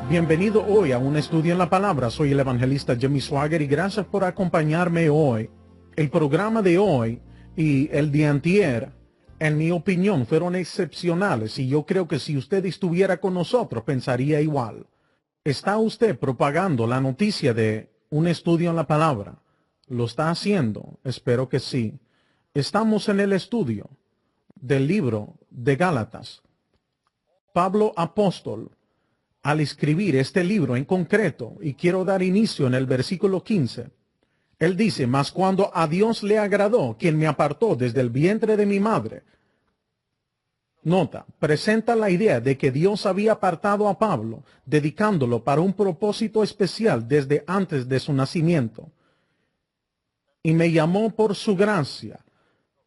Bienvenido hoy a un estudio en la palabra. Soy el evangelista Jimmy Swaggart y gracias por acompañarme hoy. El programa de hoy y el de antier, en mi opinión, fueron excepcionales y yo creo que si usted estuviera con nosotros pensaría igual. ¿Está usted propagando la noticia de un estudio en la palabra? ¿Lo está haciendo? Espero que sí. Estamos en el estudio del libro de Gálatas. Pablo apóstol, al escribir este libro en concreto, y quiero dar inicio en el versículo 15, él dice: mas cuando a Dios le agradó, quien me apartó desde el vientre de mi madre. Nota, presenta la idea de que Dios había apartado a Pablo, dedicándolo para un propósito especial desde antes de su nacimiento. Y me llamó por su gracia.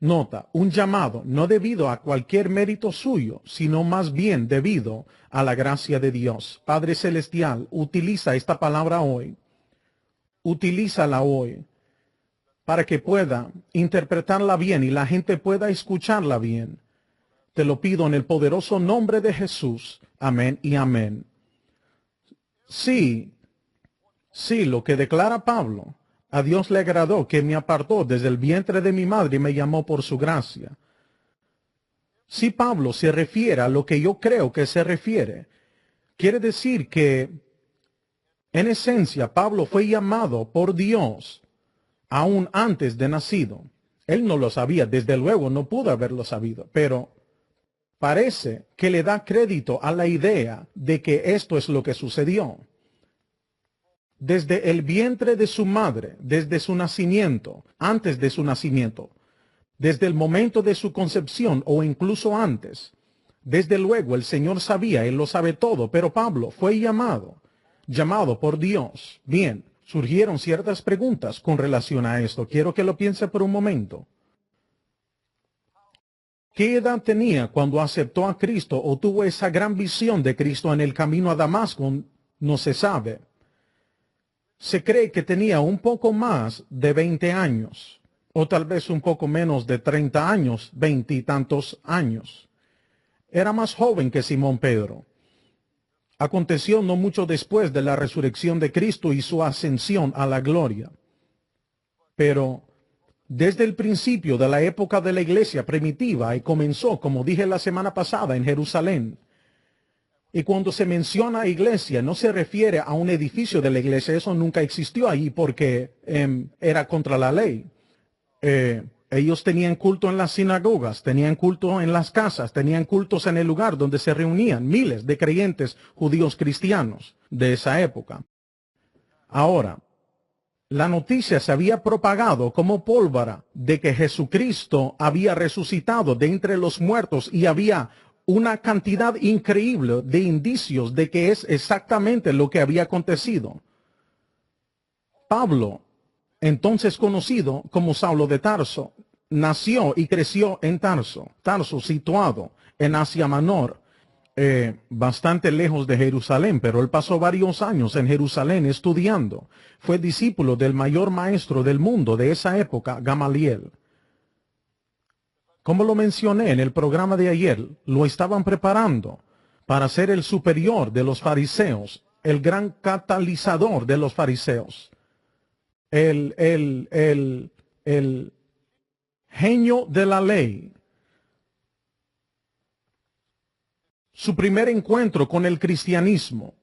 Nota, un llamado no debido a cualquier mérito suyo, sino más bien debido a la gracia de Dios. Padre Celestial, utiliza esta palabra hoy. Utilízala hoy para que pueda interpretarla bien y la gente pueda escucharla bien. Te lo pido en el poderoso nombre de Jesús. Amén y amén. Sí, lo que declara Pablo. A Dios le agradó que me apartó desde el vientre de mi madre y me llamó por su gracia. Si Pablo se refiere a lo que yo creo que se refiere, quiere decir que, en esencia, Pablo fue llamado por Dios aún antes de nacido. Él no lo sabía, desde luego no pudo haberlo sabido, pero parece que le da crédito a la idea de que esto es lo que sucedió. Desde el vientre de su madre, desde su nacimiento, antes de su nacimiento, desde el momento de su concepción o incluso antes. Desde luego el Señor sabía, Él lo sabe todo, pero Pablo fue llamado por Dios. Bien, surgieron ciertas preguntas con relación a esto. Quiero que lo piense por un momento. ¿Qué edad tenía cuando aceptó a Cristo o tuvo esa gran visión de Cristo en el camino a Damasco? No se sabe. Se cree que tenía un poco más de 20 años, o tal vez un poco menos de 30 años, 20 y tantos años. Era más joven que Simón Pedro. Aconteció no mucho después de la resurrección de Cristo y su ascensión a la gloria. Pero desde el principio de la época de la iglesia primitiva, y comenzó, como dije la semana pasada, en Jerusalén. Y cuando se menciona iglesia, no se refiere a un edificio de la iglesia. Eso nunca existió ahí porque era contra la ley. Ellos tenían culto en las sinagogas, tenían culto en las casas, tenían cultos en el lugar donde se reunían miles de creyentes judíos cristianos de esa época. Ahora, la noticia se había propagado como pólvora de que Jesucristo había resucitado de entre los muertos y había una cantidad increíble de indicios de que es exactamente lo que había acontecido. Pablo, entonces conocido como Saulo de Tarso, nació y creció en Tarso, situado en Asia Menor, bastante lejos de Jerusalén, pero él pasó varios años en Jerusalén estudiando. Fue discípulo del mayor maestro del mundo de esa época, Gamaliel. Como lo mencioné en el programa de ayer, lo estaban preparando para ser el superior de los fariseos, el gran catalizador de los fariseos, el genio de la ley. Su primer encuentro con el cristianismo,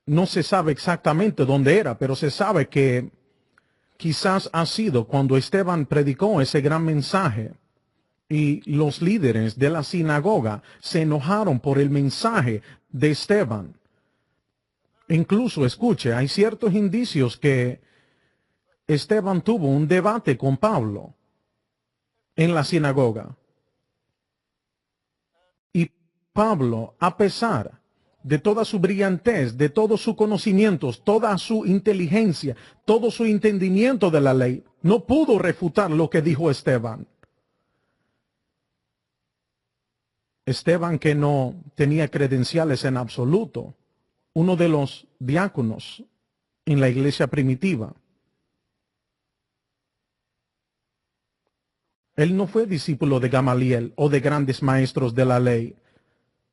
no se sabe exactamente dónde era, pero se sabe que quizás ha sido cuando Esteban predicó ese gran mensaje. Y los líderes de la sinagoga se enojaron por el mensaje de Esteban. Incluso, escuche, hay ciertos indicios que Esteban tuvo un debate con Pablo en la sinagoga. Y Pablo, a pesar de toda su brillantez, de todos sus conocimientos, toda su inteligencia, todo su entendimiento de la ley, no pudo refutar lo que dijo Esteban. Esteban, que no tenía credenciales en absoluto, uno de los diáconos en la iglesia primitiva. Él no fue discípulo de Gamaliel o de grandes maestros de la ley.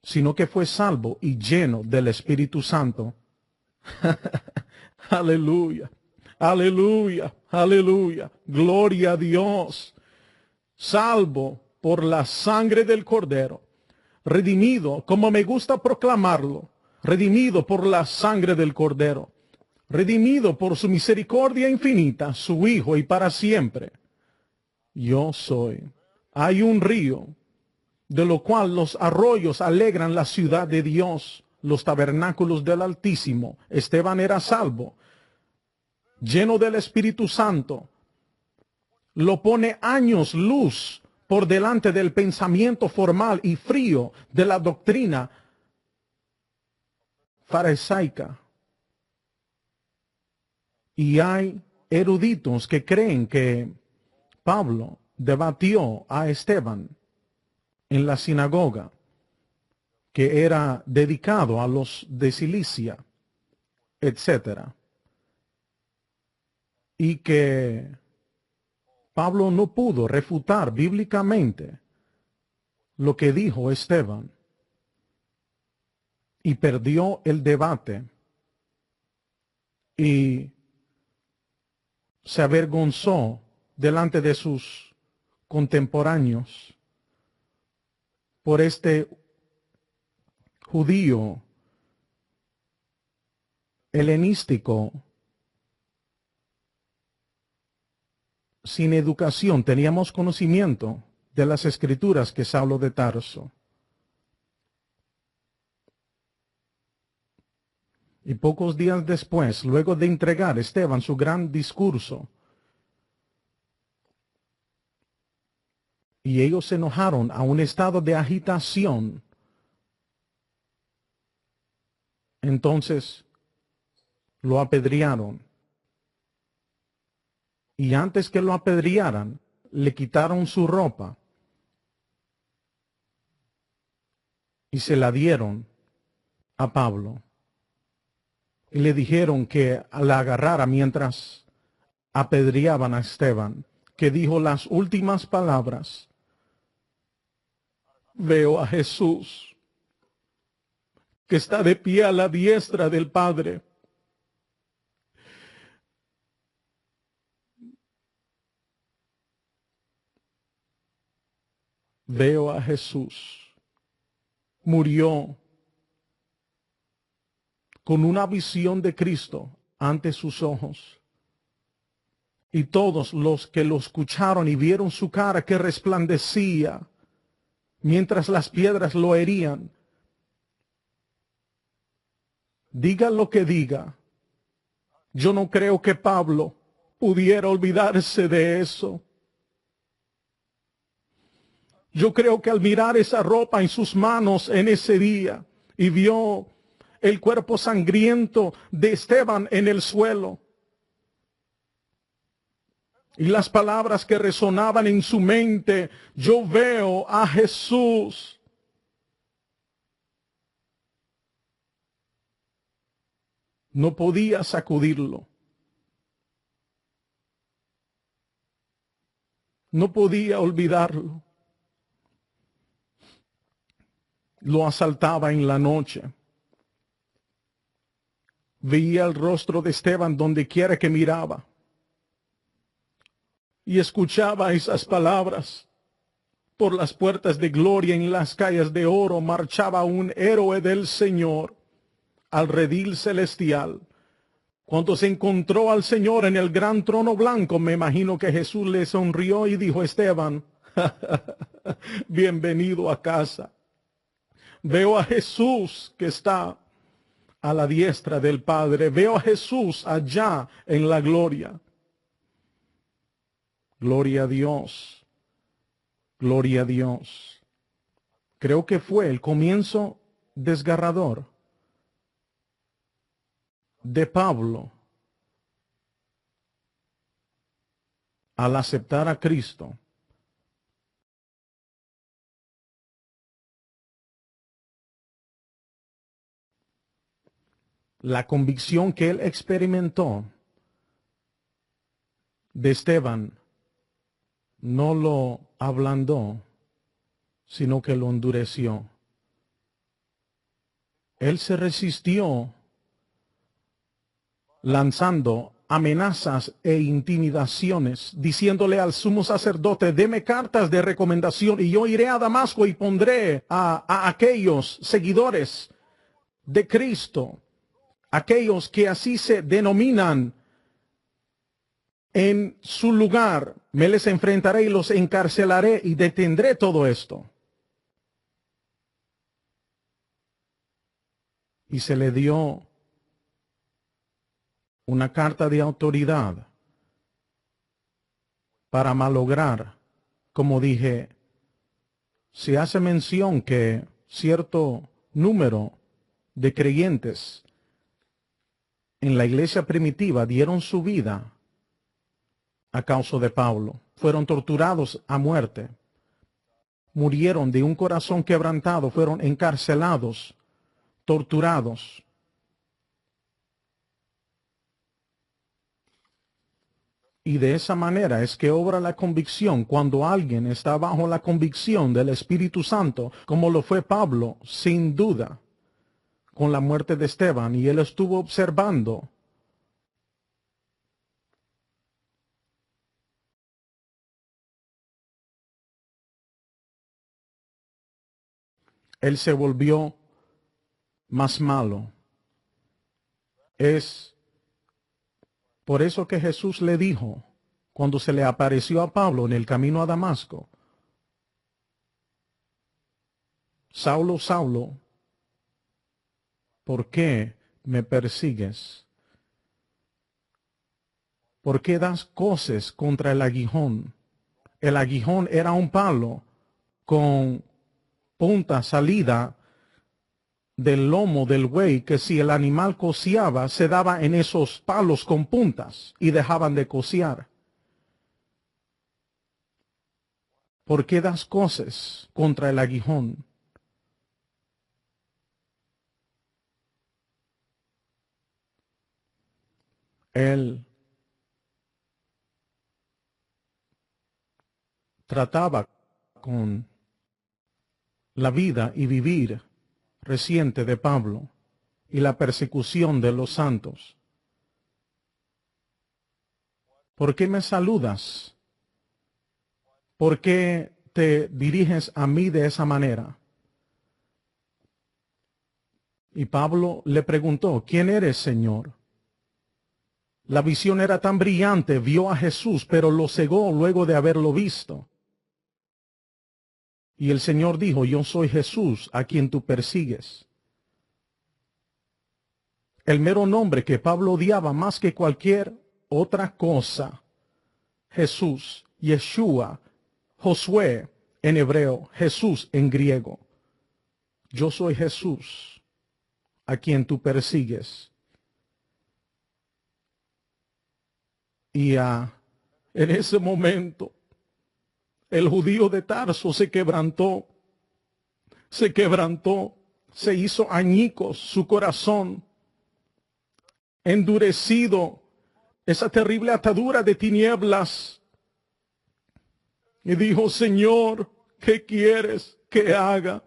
sino que fue salvo y lleno del Espíritu Santo. Aleluya, aleluya, aleluya, gloria a Dios. Salvo por la sangre del Cordero, redimido, como me gusta proclamarlo, redimido por la sangre del Cordero, redimido por su misericordia infinita, su Hijo y para siempre. Yo soy. Hay un río, de lo cual los arroyos alegran la ciudad de Dios, los tabernáculos del Altísimo. Esteban era salvo, lleno del Espíritu Santo. Lo pone años luz por delante del pensamiento formal y frío de la doctrina farisaica. Y hay eruditos que creen que Pablo debatió a Esteban en la sinagoga, que era dedicado a los de Cilicia, etc. Y que Pablo no pudo refutar bíblicamente lo que dijo Esteban y perdió el debate y se avergonzó delante de sus contemporáneos por este judío helenístico sin educación. Teníamos conocimiento de las escrituras que Saulo de Tarso. Y pocos días después, luego de entregar Esteban su gran discurso, y ellos se enojaron a un estado de agitación, entonces lo apedrearon. Y antes que lo apedrearan, le quitaron su ropa y se la dieron a Pablo. Y le dijeron que la agarrara mientras apedreaban a Esteban, que dijo las últimas palabras: veo a Jesús, que está de pie a la diestra del Padre. Veo a Jesús. Murió con una visión de Cristo ante sus ojos. Y todos los que lo escucharon y vieron su cara que resplandecía mientras las piedras lo herían, diga lo que diga, yo no creo que Pablo pudiera olvidarse de eso. Yo creo que al mirar esa ropa en sus manos en ese día y vio el cuerpo sangriento de Esteban en el suelo y las palabras que resonaban en su mente: yo veo a Jesús. No podía sacudirlo. No podía olvidarlo. Lo asaltaba en la noche. Veía el rostro de Esteban donde quiera que miraba. Y escuchaba esas palabras: por las puertas de gloria, en las calles de oro, marchaba un héroe del Señor al redil celestial. Cuando se encontró al Señor en el gran trono blanco, me imagino que Jesús le sonrió y dijo: Esteban, bienvenido a casa. Veo a Jesús que está a la diestra del Padre. Veo a Jesús allá en la gloria. Gloria a Dios. Gloria a Dios. Creo que fue el comienzo desgarrador de Pablo al aceptar a Cristo. La convicción que él experimentó de Esteban no lo ablandó, sino que lo endureció. él se resistió lanzando amenazas e intimidaciones, diciéndole al sumo sacerdote: deme cartas de recomendación y yo iré a Damasco y pondré a aquellos seguidores de Cristo, aquellos que así se denominan, en su lugar. Me les enfrentaré y los encarcelaré y detendré todo esto. Y se le dio una carta de autoridad para malograr. Como dije, se hace mención que cierto número de creyentes en la iglesia primitiva dieron su vida a causa de Pablo. Fueron torturados a muerte. Murieron de un corazón quebrantado. Fueron encarcelados, torturados. Y de esa manera es que obra la convicción. Cuando alguien está bajo la convicción del Espíritu Santo, como lo fue Pablo, sin duda, con la muerte de Esteban, y él estuvo observando él se volvió más malo. Es por eso que Jesús le dijo, cuando se le apareció a Pablo en el camino a Damasco: Saulo, Saulo, ¿por qué me persigues? ¿Por qué das coces contra el aguijón? El aguijón era un palo con punta salida del lomo del buey, que si el animal cociaba, se daba en esos palos con puntas y dejaban de cociar. ¿Por qué das coces contra el aguijón? Él trataba con la vida y vivir reciente de Pablo y la persecución de los santos. ¿Por qué me saludas? ¿Por qué te diriges a mí de esa manera? Y Pablo le preguntó: ¿quién eres, Señor? La visión era tan brillante, vio a Jesús, pero lo cegó luego de haberlo visto. Y el Señor dijo: yo soy Jesús a quien tú persigues. El mero nombre que Pablo odiaba más que cualquier otra cosa: Jesús, Yeshua, Josué en hebreo, Jesús en griego. Yo soy Jesús a quien tú persigues. Y en ese momento el judío de Tarso se quebrantó, se hizo añicos su corazón, endurecido, esa terrible atadura de tinieblas. Y dijo: Señor, ¿qué quieres que haga?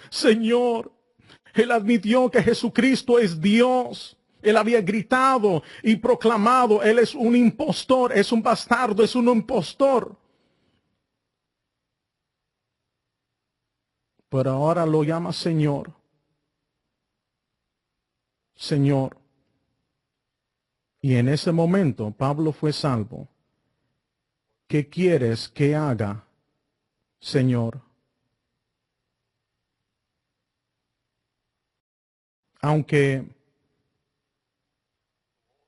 Señor, él admitió que Jesucristo es Dios. Él había gritado y proclamado: él es un impostor, es un bastardo, es un impostor. Pero ahora lo llama Señor. Señor. Y en ese momento Pablo fue salvo. ¿Qué quieres que haga, Señor? Aunque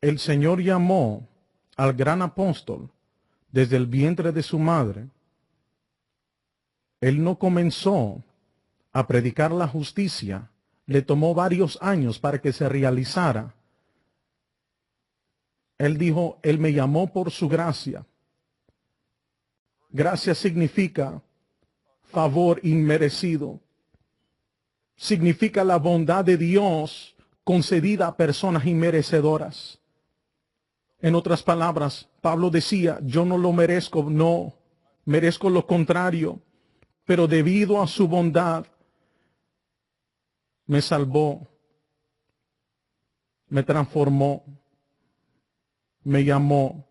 el Señor llamó al gran apóstol desde el vientre de su madre, él no comenzó a predicar la justicia. Le tomó varios años para que se realizara. Él dijo: él me llamó por su gracia. Gracia significa favor inmerecido. Significa la bondad de Dios concedida a personas inmerecedoras. En otras palabras, Pablo decía: yo no lo merezco, no, merezco lo contrario, pero debido a su bondad, me salvó, me transformó, me llamó.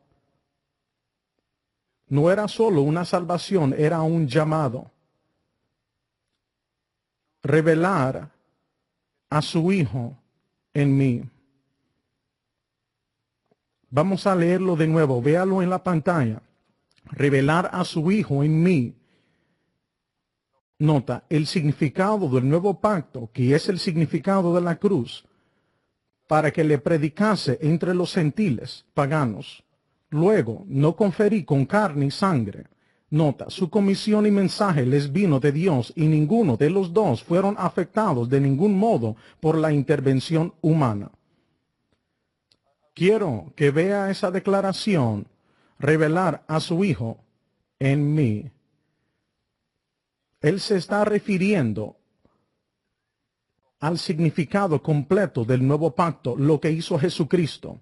No era solo una salvación, era un llamado. Revelar a su Hijo en mí. Vamos a leerlo de nuevo, véalo en la pantalla. Revelar a su Hijo en mí. Nota, el significado del nuevo pacto, que es el significado de la cruz, para que le predicase entre los gentiles paganos. Luego, no conferí con carne y sangre. Nota, su comisión y mensaje les vino de Dios y ninguno de los dos fueron afectados de ningún modo por la intervención humana. Quiero que vea esa declaración, revelar a su Hijo en mí. Él se está refiriendo al significado completo del nuevo pacto, lo que hizo Jesucristo.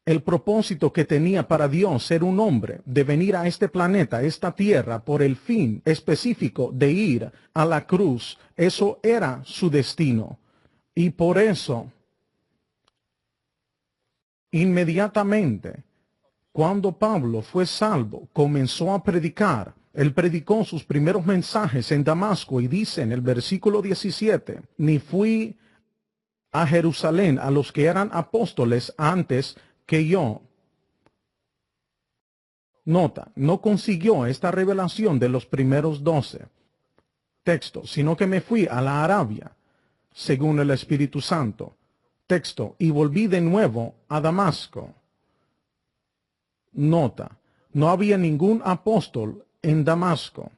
El propósito que tenía para Dios ser un hombre, de venir a este planeta, esta tierra, por el fin específico de ir a la cruz. Eso era su destino. Y por eso, inmediatamente, cuando Pablo fue salvo, comenzó a predicar. Él predicó sus primeros mensajes en Damasco y dice en el versículo 17, ni fui a Jerusalén a los que eran apóstoles antes que yo. Nota, no consiguió esta revelación de los primeros 12. Texto, sino que me fui a la Arabia, según el Espíritu Santo. Texto, y volví de nuevo a Damasco. Nota, no había ningún apóstol en Damasco.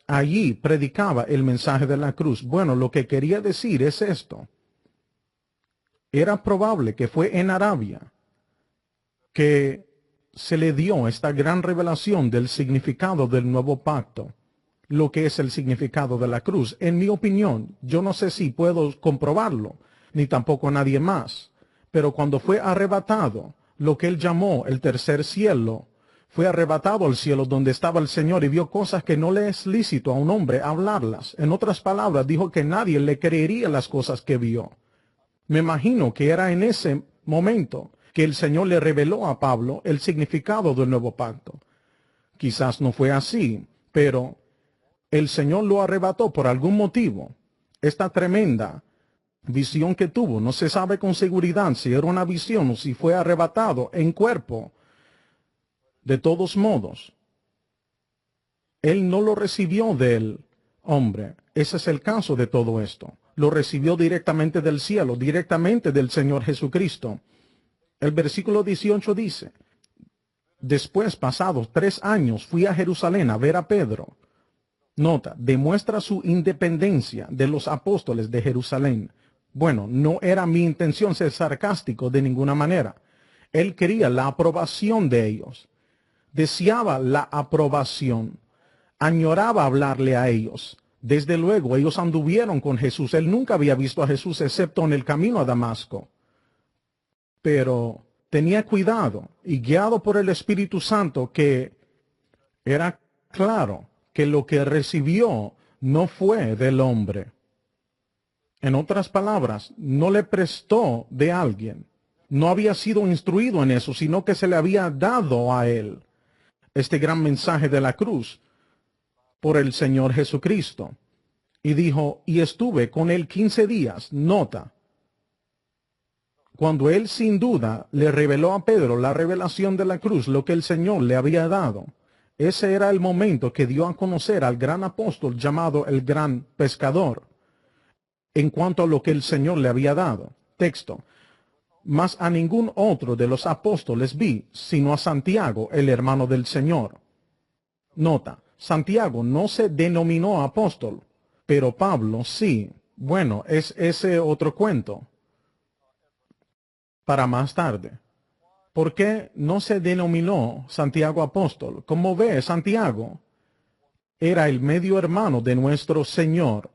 Allí predicaba el mensaje de la cruz. Bueno, lo que quería decir es esto. Era probable que fue en Arabia que se le dio esta gran revelación del significado del nuevo pacto, lo que es el significado de la cruz. En mi opinión, yo no sé si puedo comprobarlo, ni tampoco nadie más, pero cuando fue arrebatado, lo que él llamó el tercer cielo, fue arrebatado al cielo donde estaba el Señor y vio cosas que no le es lícito a un hombre hablarlas. En otras palabras, dijo que nadie le creería las cosas que vio. Me imagino que era en ese momento que el Señor le reveló a Pablo el significado del nuevo pacto. Quizás no fue así, pero el Señor lo arrebató por algún motivo. Esta tremenda visión que tuvo, no se sabe con seguridad si era una visión o si fue arrebatado en cuerpo. De todos modos, él no lo recibió del hombre. Ese es el caso de todo esto. Lo recibió directamente del cielo, directamente del Señor Jesucristo. El versículo 18 dice, después, pasados 3 años, fui a Jerusalén a ver a Pedro. Nota, demuestra su independencia de los apóstoles de Jerusalén. Bueno, no era mi intención ser sarcástico de ninguna manera. Él quería la aprobación de ellos. Deseaba la aprobación. Añoraba hablarle a ellos. Desde luego, ellos anduvieron con Jesús. Él nunca había visto a Jesús excepto en el camino a Damasco. Pero tenía cuidado y guiado por el Espíritu Santo, que era claro que lo que recibió no fue del hombre. En otras palabras, no le prestó de alguien. No había sido instruido en eso, sino que se le había dado a él este gran mensaje de la cruz por el Señor Jesucristo. Y dijo, y estuve con él 15 días. Nota, cuando él sin duda le reveló a Pedro la revelación de la cruz, lo que el Señor le había dado, ese era el momento que dio a conocer al gran apóstol llamado el gran pescador, en cuanto a lo que el Señor le había dado. Texto, mas a ningún otro de los apóstoles vi, sino a Santiago, el hermano del Señor. Nota, Santiago no se denominó apóstol, pero Pablo sí. Bueno, es ese otro cuento para más tarde. ¿Por qué no se denominó Santiago apóstol? Como ve, Santiago era el medio hermano de nuestro Señor.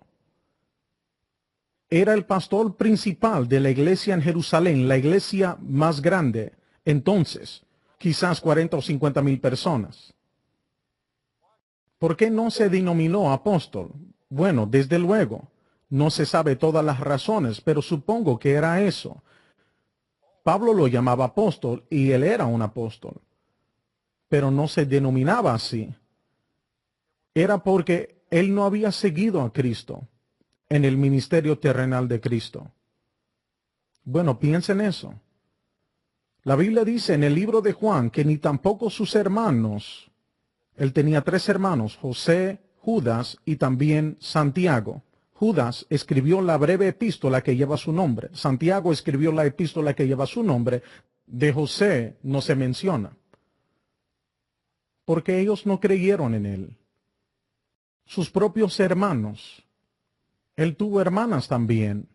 Era el pastor principal de la iglesia en Jerusalén, la iglesia más grande. Entonces, quizás 40 o 50 mil personas. ¿Por qué no se denominó apóstol? Bueno, desde luego, No se sabe todas las razones, pero supongo que era eso. Pablo lo llamaba apóstol y él era un apóstol, pero no se denominaba así. Era porque él no había seguido a Cristo en el ministerio terrenal de Cristo. Bueno, piensen eso. La Biblia dice en el libro de Juan que ni tampoco sus hermanos, él tenía 3 hermanos, José, Judas y también Santiago. Judas escribió la breve epístola que lleva su nombre. Santiago escribió la epístola que lleva su nombre. De José no se menciona, porque ellos no creyeron en él. Sus propios hermanos. Él tuvo hermanas también.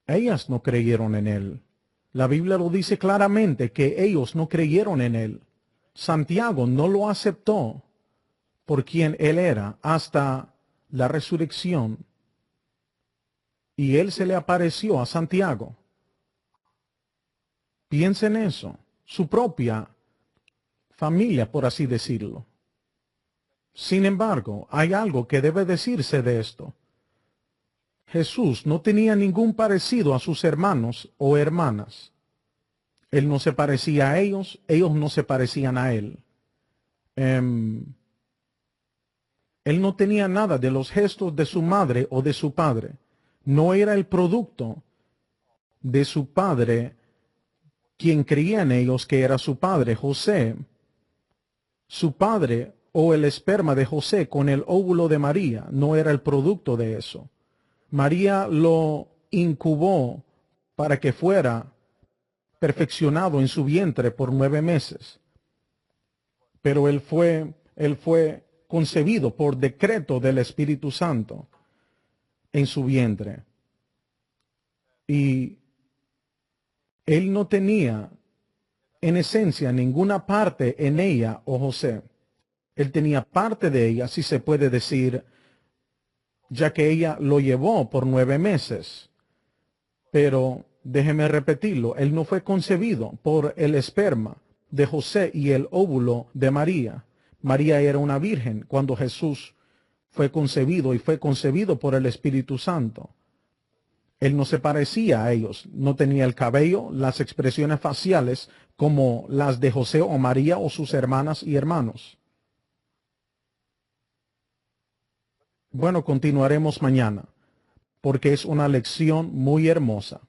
Ellas no creyeron en él. La Biblia lo dice claramente que ellos no creyeron en él. Santiago no lo aceptó por quien él era hasta la resurrección. Y él se le apareció a Santiago. Piensen en eso. Su propia familia, por así decirlo. Sin embargo, hay algo que debe decirse de esto. Jesús no tenía ningún parecido a sus hermanos o hermanas. Él no se parecía a ellos no se parecían a él. Él no tenía nada de los gestos de su madre o de su padre. No era el producto de su padre quien creía en ellos que era su padre, José. Su padre o el esperma de José con el óvulo de María no era el producto de eso. María lo incubó para que fuera perfeccionado en su vientre por 9 meses. Pero él fue concebido por decreto del Espíritu Santo en su vientre. Y él no tenía en esencia ninguna parte en ella o José. Él tenía parte de ella, si se puede decir, ya que ella lo llevó por 9 meses. Pero déjeme repetirlo, él no fue concebido por el esperma de José y el óvulo de María. María era una virgen cuando Jesús fue concebido y fue concebido por el Espíritu Santo. Él no se parecía a ellos, no tenía el cabello, las expresiones faciales como las de José o María o sus hermanas y hermanos. Bueno, continuaremos mañana, porque es una lección muy hermosa.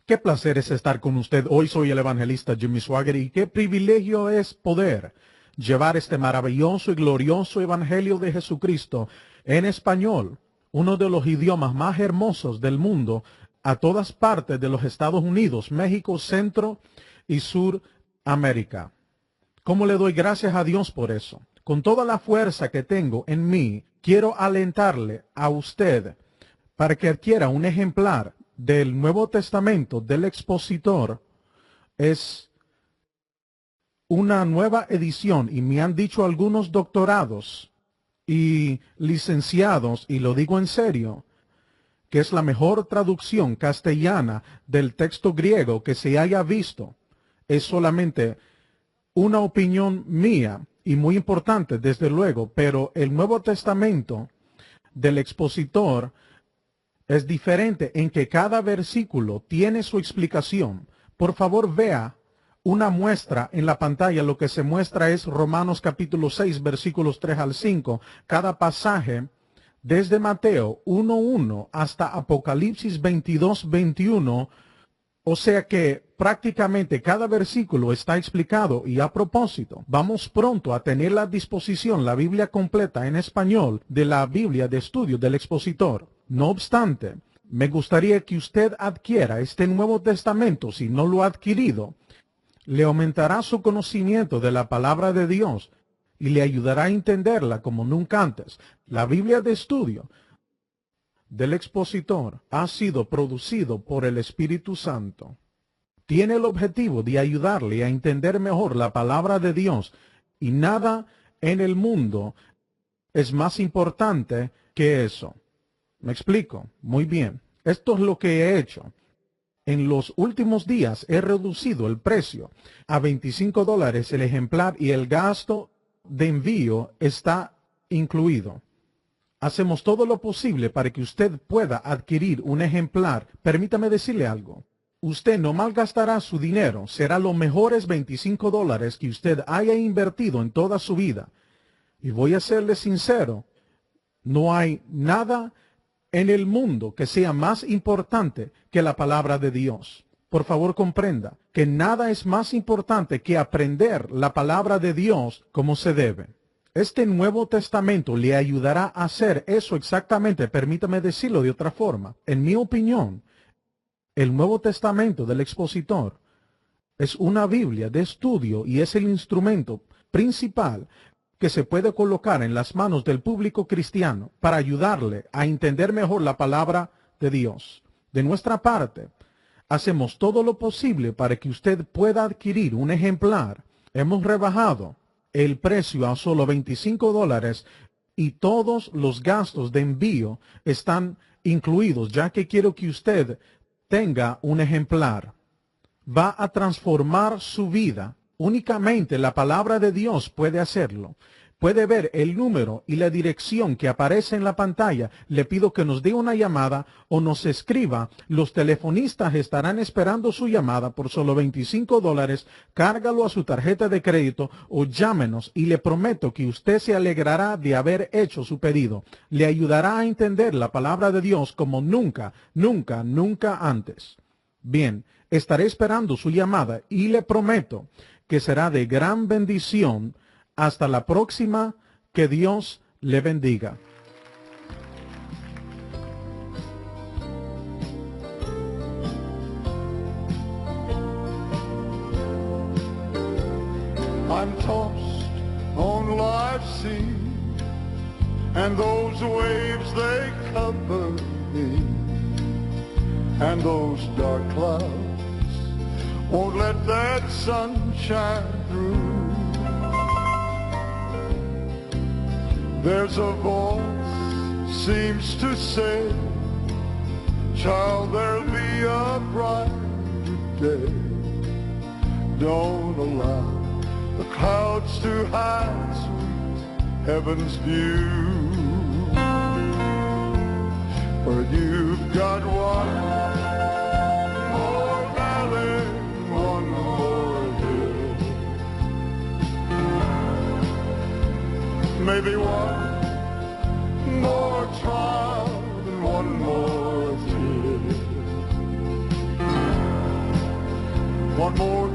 Qué placer es estar con usted. Hoy soy el evangelista Jimmy Swaggart y qué privilegio es poder llevar este maravilloso y glorioso evangelio de Jesucristo en español, uno de los idiomas más hermosos del mundo, a todas partes de los Estados Unidos, México, Centro y Suramérica. ¿Cómo le doy gracias a Dios por eso? Con toda la fuerza que tengo en mí, quiero alentarle a usted para que adquiera un ejemplar del Nuevo Testamento del Expositor. Es una nueva edición y me han dicho algunos doctorados y licenciados, y lo digo en serio, que es la mejor traducción castellana del texto griego que se haya visto. Es solamente una opinión mía y muy importante, desde luego, pero el Nuevo Testamento del Expositor es diferente en que cada versículo tiene su explicación. Por favor, vea una muestra en la pantalla. Lo que se muestra es Romanos capítulo 6, versículos 3 al 5. Cada pasaje, desde Mateo 1:1 hasta Apocalipsis 22:21. O sea que prácticamente cada versículo está explicado, y a propósito, vamos pronto a tener a disposición la Biblia completa en español de la Biblia de estudio del Expositor. No obstante, me gustaría que usted adquiera este Nuevo Testamento. Si no lo ha adquirido, le aumentará su conocimiento de la palabra de Dios y le ayudará a entenderla como nunca antes. La Biblia de estudio del Expositor ha sido producido por el Espíritu Santo. Tiene el objetivo de ayudarle a entender mejor la palabra de Dios, y nada en el mundo es más importante que eso. ¿Me explico? Muy bien. Esto es lo que he hecho. En los últimos días he reducido el precio a $25 el ejemplar y el gasto de envío está incluido. Hacemos todo lo posible para que usted pueda adquirir un ejemplar. Permítame decirle algo. Usted no malgastará su dinero. Será los mejores $25 que usted haya invertido en toda su vida. Y voy a serle sincero. No hay nada en el mundo que sea más importante que la palabra de Dios. Por favor, comprenda que nada es más importante que aprender la palabra de Dios como se debe. Este Nuevo Testamento le ayudará a hacer eso exactamente. Permítame decirlo de otra forma. En mi opinión, el Nuevo Testamento del expositor es una Biblia de estudio y es el instrumento principal que se puede colocar en las manos del público cristiano para ayudarle a entender mejor la palabra de Dios. De nuestra parte, hacemos todo lo posible para que usted pueda adquirir un ejemplar. Hemos rebajado el precio a solo $25 y todos los gastos de envío están incluidos, ya que quiero que usted tenga un ejemplar. Va a transformar su vida. Únicamente la palabra de Dios puede hacerlo. Puede ver el número y la dirección que aparece en la pantalla. Le pido que nos dé una llamada o nos escriba. Los telefonistas estarán esperando su llamada por solo $25. Cárgalo a su tarjeta de crédito o llámenos y le prometo que usted se alegrará de haber hecho su pedido. Le ayudará a entender la palabra de Dios como nunca, nunca, nunca antes. Bien, estaré esperando su llamada y le prometo que será de gran bendición. Hasta la próxima, que Dios le bendiga. I'm tossed on life's sea, and those waves they cover me, and those dark clouds won't let that sun shine through. There's a voice seems to say, child, there'll be a brighter day. Don't allow the clouds to hide sweet heaven's view. For you've got one more valley, one more hill, maybe one more trial and one more tear, one more